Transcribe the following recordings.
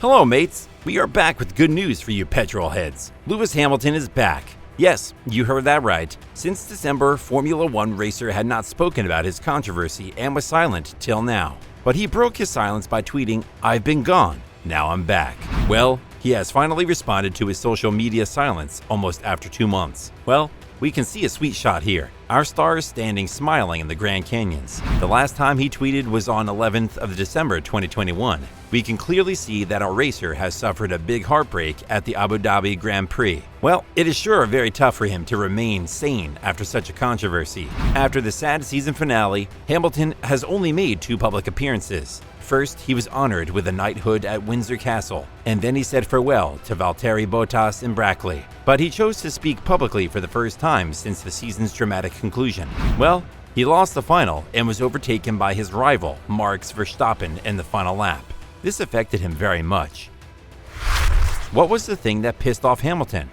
Hello mates, we are back with good news for you petrol heads. Lewis Hamilton is back. Yes, you heard that right. Since December, Formula One racer had not spoken about his controversy and was silent till now. But he broke his silence by tweeting, "I've been gone, now I'm back." Well, he has finally responded to his social media silence almost after 2 months. Well, we can see a sweet shot here. Our star is standing smiling in the Grand Canyons. The last time he tweeted was on 11th of December 2021. We can clearly see that our racer has suffered a big heartbreak at the Abu Dhabi Grand Prix. Well, it is sure very tough for him to remain sane after such a controversy. After the sad season finale, Hamilton has only made 2 public appearances. First, he was honored with a knighthood at Windsor Castle, and then he said farewell to Valtteri Bottas in Brackley. But he chose to speak publicly for the first time since the season's dramatic conclusion. Well, he lost the final and was overtaken by his rival, Max Verstappen, in the final lap. This affected him very much. What was the thing that pissed off Hamilton?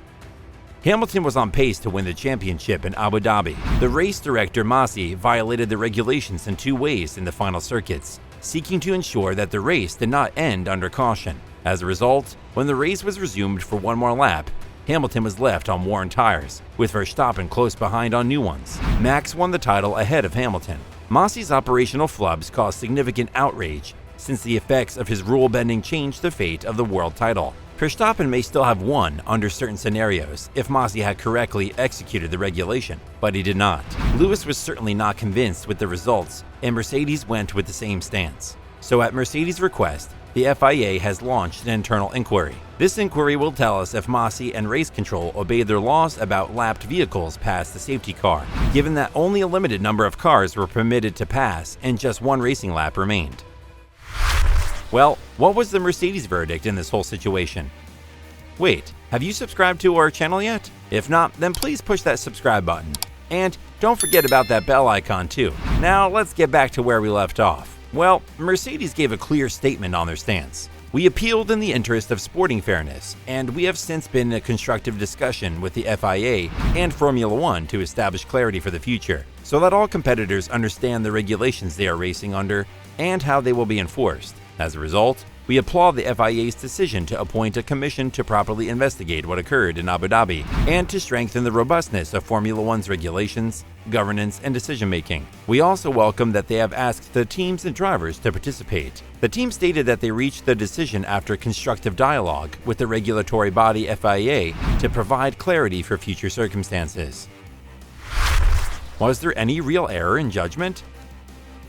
Hamilton was on pace to win the championship in Abu Dhabi. The race director Masi violated the regulations in 2 ways in the final circuits, seeking to ensure that the race did not end under caution. As a result, when the race was resumed for 1 more lap, Hamilton was left on worn tires, with Verstappen close behind on new ones. Max won the title ahead of Hamilton. Masi's operational flubs caused significant outrage, since the effects of his rule-bending changed the fate of the world title. Verstappen may still have won under certain scenarios if Masi had correctly executed the regulation, but he did not. Lewis was certainly not convinced with the results, and Mercedes went with the same stance. So at Mercedes' request, the FIA has launched an internal inquiry. This inquiry will tell us if Masi and race control obeyed their laws about lapped vehicles past the safety car, given that only a limited number of cars were permitted to pass and just 1 racing lap remained. Well, what was the Mercedes verdict in this whole situation? Wait, have you subscribed to our channel yet? If not, then please push that subscribe button. And don't forget about that bell icon too. Now let's get back to where we left off. Well, Mercedes gave a clear statement on their stance. We appealed in the interest of sporting fairness, and we have since been in a constructive discussion with the FIA and Formula One to establish clarity for the future, so that all competitors understand the regulations they are racing under and how they will be enforced. As a result, we applaud the FIA's decision to appoint a commission to properly investigate what occurred in Abu Dhabi and to strengthen the robustness of Formula One's regulations, governance, and decision-making. We also welcome that they have asked the teams and drivers to participate. The team stated that they reached the decision after constructive dialogue with the regulatory body FIA to provide clarity for future circumstances. Was there any real error in judgment?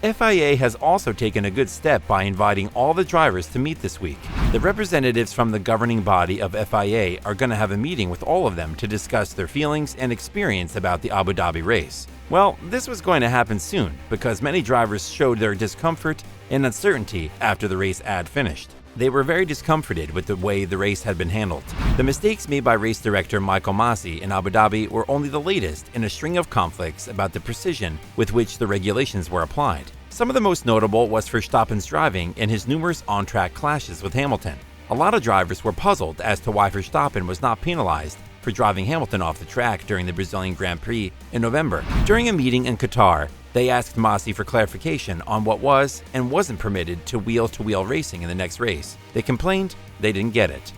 FIA has also taken a good step by inviting all the drivers to meet this week. The representatives from the governing body of FIA are going to have a meeting with all of them to discuss their feelings and experience about the Abu Dhabi race. Well, this was going to happen soon because many drivers showed their discomfort and uncertainty after the race had finished. They were very discomforted with the way the race had been handled. The mistakes made by race director Michael Masi in Abu Dhabi were only the latest in a string of conflicts about the precision with which the regulations were applied. Some of the most notable was Verstappen's driving and his numerous on-track clashes with Hamilton. A lot of drivers were puzzled as to why Verstappen was not penalized for driving Hamilton off the track during the Brazilian Grand Prix in November. During a meeting in Qatar, they asked Masi for clarification on what was and wasn't permitted to wheel-to-wheel racing in the next race. They complained they didn't get it.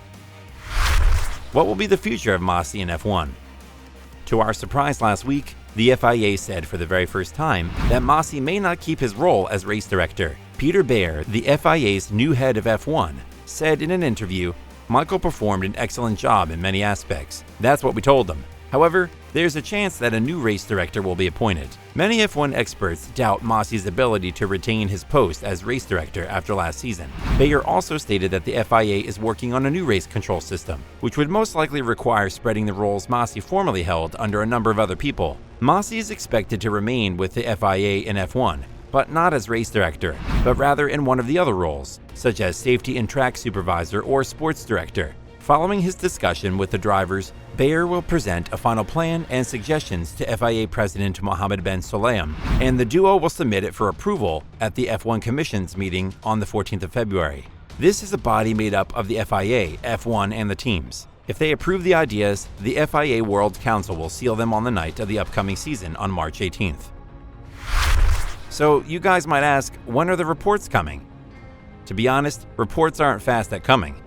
What will be the future of Masi in F1? To our surprise last week, the FIA said for the very first time that Masi may not keep his role as race director. Peter Baer, the FIA's new head of F1, said in an interview, "Michael performed an excellent job in many aspects. That's what we told them. However, there's a chance that a new race director will be appointed." Many F1 experts doubt Masi's ability to retain his post as race director after last season. Bayer also stated that the FIA is working on a new race control system, which would most likely require spreading the roles Masi formerly held under a number of other people. Masi is expected to remain with the FIA in F1, but not as race director, but rather in one of the other roles, such as safety and track supervisor or sports director. Following his discussion with the drivers, Bayer will present a final plan and suggestions to FIA President Mohammed Ben Sulayem, and the duo will submit it for approval at the F1 Commission's meeting on the 14th of February. This is a body made up of the FIA, F1, and the teams. If they approve the ideas, the FIA World Council will seal them on the night of the upcoming season on March 18th. So you guys might ask, when are the reports coming? To be honest, reports aren't fast at coming.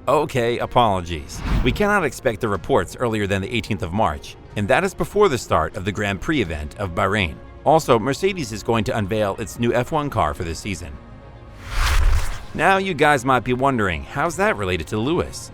Okay, apologies. We cannot expect the reports earlier than the 18th of March, and that is before the start of the Grand Prix event of Bahrain. Also, Mercedes is going to unveil its new F1 car for this season. Now you guys might be wondering, how's that related to Lewis?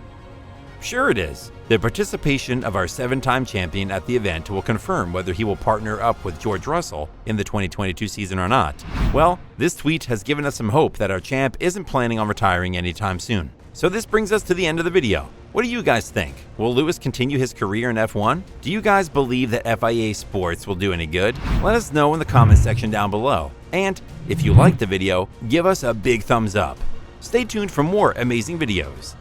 Sure it is. The participation of our 7-time champion at the event will confirm whether he will partner up with George Russell in the 2022 season or not. Well, this tweet has given us some hope that our champ isn't planning on retiring anytime soon. So this brings us to the end of the video. What do you guys think? Will Lewis continue his career in F1? Do you guys believe that FIA Sports will do any good? Let us know in the comments section down below. And if you liked the video, give us a big thumbs up. Stay tuned for more amazing videos.